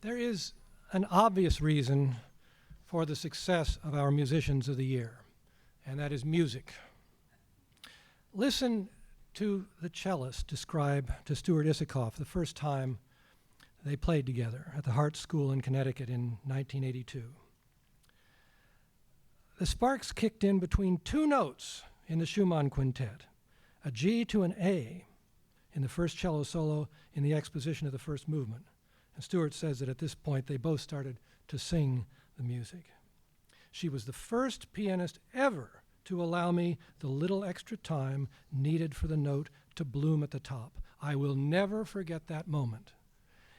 There is an obvious reason for the success of our musicians of the year, and that is music. Listen to the cellist describe to Stuart Isikoff the first time they played together at the Hart School in Connecticut in 1982. The sparks kicked in between two notes in the Schumann quintet, a G to an A in the first cello solo in the exposition of the first movement. And Stuart says that at this point they both started to sing the music. She was the first pianist ever to allow me the little extra time needed for the note to bloom at the top. I will never forget that moment.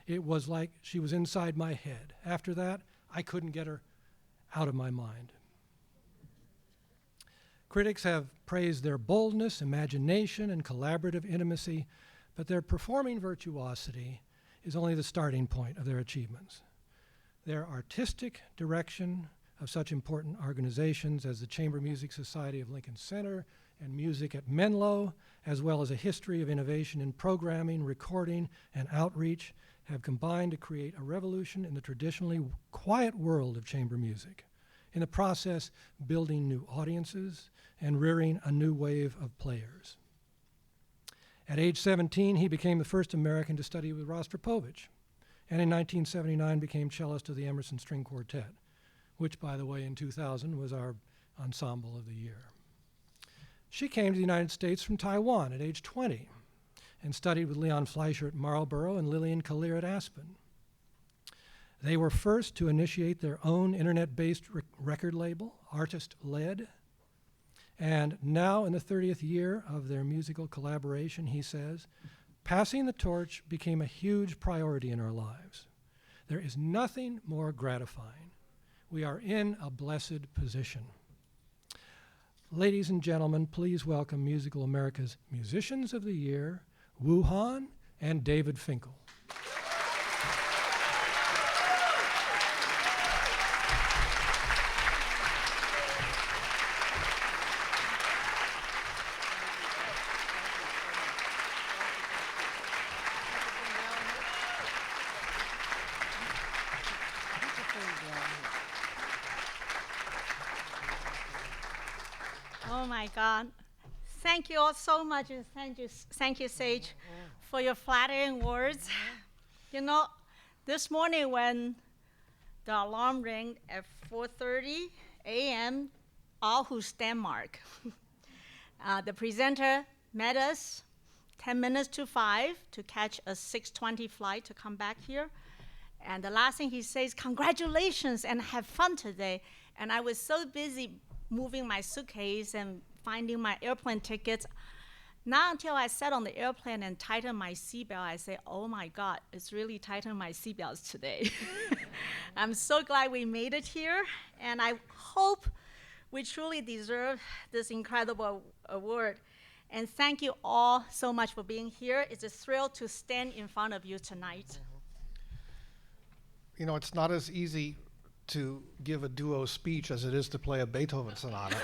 It was like she was inside my head. After that, I couldn't get her out of my mind. Critics have praised their boldness, imagination, and collaborative intimacy, but their performing virtuosity is only the starting point of their achievements. Their artistic direction of such important organizations as the Chamber Music Society of Lincoln Center and Music at Menlo, as well as a history of innovation in programming, recording, and outreach, have combined to create a revolution in the traditionally quiet world of chamber music. In the process, building new audiences and rearing a new wave of players. At age 17, he became the first American to study with Rostropovich, and in 1979 became cellist of the Emerson String Quartet, which, by the way, in 2000 was our ensemble of the year. She came to the United States from Taiwan at age 20 and studied with Leon Fleischer at Marlborough and Lillian Kalir at Aspen. They were first to initiate their own internet-based record label, artist-led, and now in the 30th year of their musical collaboration, he says, passing the torch became a huge priority in our lives. There is nothing more gratifying. We are in a blessed position. Ladies and gentlemen, please welcome Musical America's Musicians of the Year, Wu Han and David Finckel. Oh my God. Thank you all so much, and thank you, Sage, for your flattering words. You know, this morning when the alarm rang at 4:30 a.m., Aarhus, Denmark, the presenter met us 10 minutes to 5 to catch a 6:20 flight to come back here. And the last thing he says, congratulations and have fun today. And I was so busy moving my suitcase and finding my airplane tickets. Not until I sat on the airplane and tightened my seatbelt, I say, oh my God, it's really tightened my seatbelts today. I'm so glad we made it here, and I hope we truly deserve this incredible award. And thank you all so much for being here. It's a thrill to stand in front of you tonight. You know, it's not as easy to give a duo speech as it is to play a Beethoven sonata.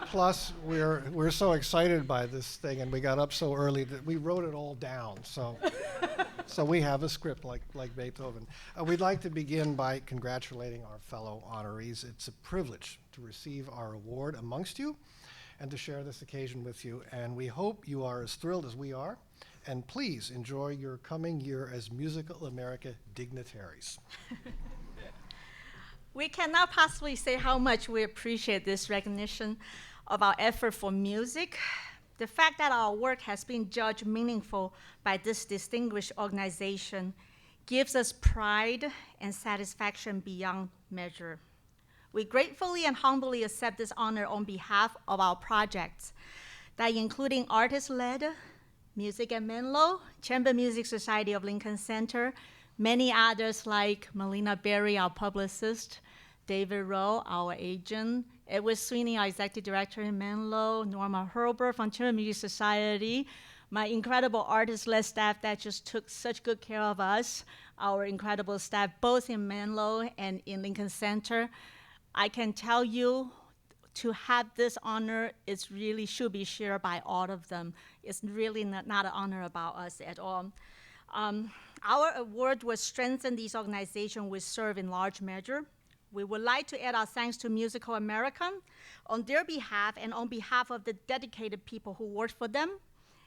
Plus, we're so excited by this thing, and we got up so early that we wrote it all down. So we have a script like Beethoven. We'd like to begin by congratulating our fellow honorees. It's a privilege to receive our award amongst you and to share this occasion with you. And we hope you are as thrilled as we are. And please enjoy your coming year as Musical America dignitaries. We cannot possibly say how much we appreciate this recognition of our effort for music. The fact that our work has been judged meaningful by this distinguished organization gives us pride and satisfaction beyond measure. We gratefully and humbly accept this honor on behalf of our projects that including artist-led, Music at Menlo, Chamber Music Society of Lincoln Center, many others like Melina Berry, our publicist, David Rowe, our agent, Edward Sweeney, our executive director in Menlo, Norma Herbert from Chamber Music Society, my incredible artist-led staff that just took such good care of us, our incredible staff both in Menlo and in Lincoln Center. I can tell you, to have this honor, it really should be shared by all of them. It's really not an honor about us at all. our award will strengthen these organizations we serve in large measure. We would like to add our thanks to Musical America on their behalf and on behalf of the dedicated people who worked for them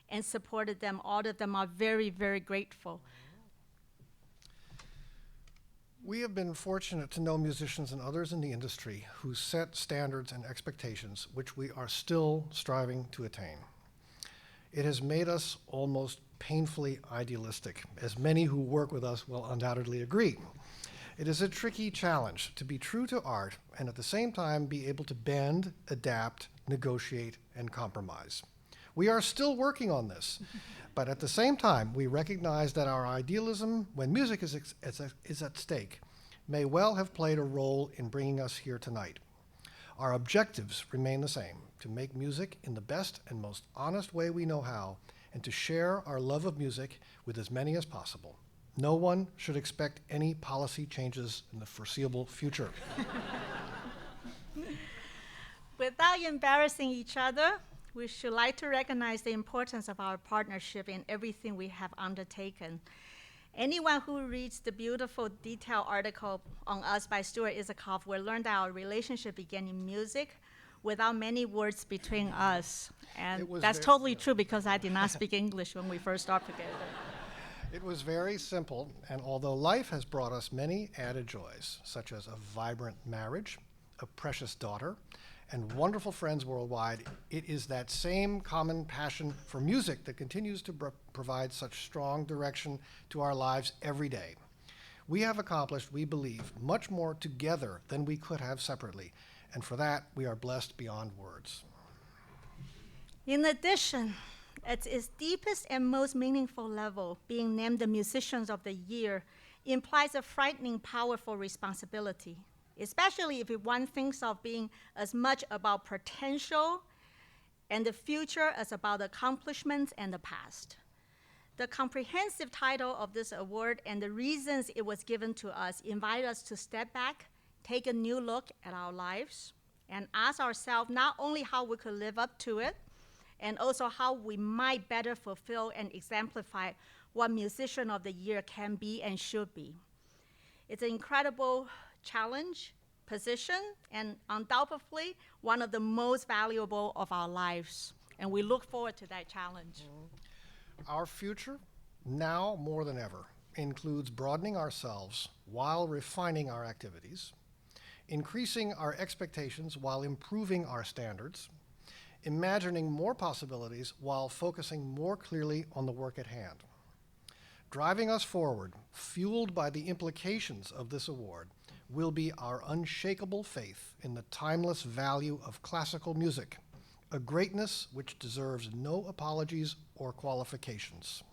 and supported them. All of them are very, very grateful. We have been fortunate to know musicians and others in the industry who set standards and expectations which we are still striving to attain. It has made us almost painfully idealistic, as many who work with us will undoubtedly agree. It is a tricky challenge to be true to art and at the same time be able to bend, adapt, negotiate, and compromise. We are still working on this, but at the same time, we recognize that our idealism, when music is at stake, may well have played a role in bringing us here tonight. Our objectives remain the same: to make music in the best and most honest way we know how, and to share our love of music with as many as possible. No one should expect any policy changes in the foreseeable future. Without embarrassing each other, we should like to recognize the importance of our partnership in everything we have undertaken. Anyone who reads the beautiful detailed article on us by Stuart Isikoff will learn that our relationship began in music without many words between us. And that's totally true because I did not speak English when we first started together. It was very simple, and although life has brought us many added joys, such as a vibrant marriage, a precious daughter, and wonderful friends worldwide, it is that same common passion for music that continues to provide such strong direction to our lives every day. We have accomplished, we believe, much more together than we could have separately, and for that, we are blessed beyond words. In addition, at its deepest and most meaningful level, being named the Musicians of the Year implies a frightening, powerful responsibility, especially if one thinks of being as much about potential and the future as about accomplishments and the past. The comprehensive title of this award and the reasons it was given to us invite us to step back, take a new look at our lives, and ask ourselves not only how we could live up to it, and also how we might better fulfill and exemplify what Musician of the Year can be and should be. It's an incredible challenge, position, and undoubtedly one of the most valuable of our lives. And we look forward to that challenge. Our future, now more than ever, includes broadening ourselves while refining our activities, increasing our expectations while improving our standards, imagining more possibilities while focusing more clearly on the work at hand. Driving us forward, fueled by the implications of this award, will be our unshakable faith in the timeless value of classical music, a greatness which deserves no apologies or qualifications.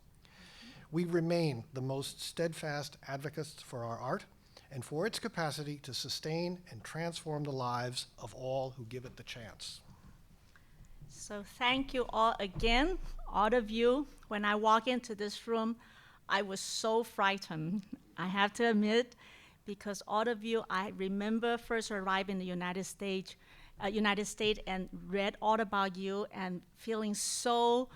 We remain the most steadfast advocates for our art and for its capacity to sustain and transform the lives of all who give it the chance. So thank you all again, all of you. When I walk into this room, I was so frightened, I have to admit, because all of you, I remember first arriving in the United States and read all about you and feeling so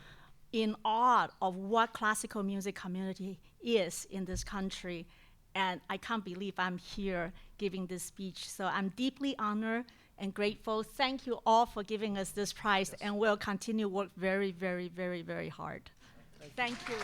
in awe of what classical music community is in this country. And I can't believe I'm here giving this speech. So I'm deeply honored and grateful. Thank you all for giving us this prize, and we'll continue work very, very, very, very hard. Thank you.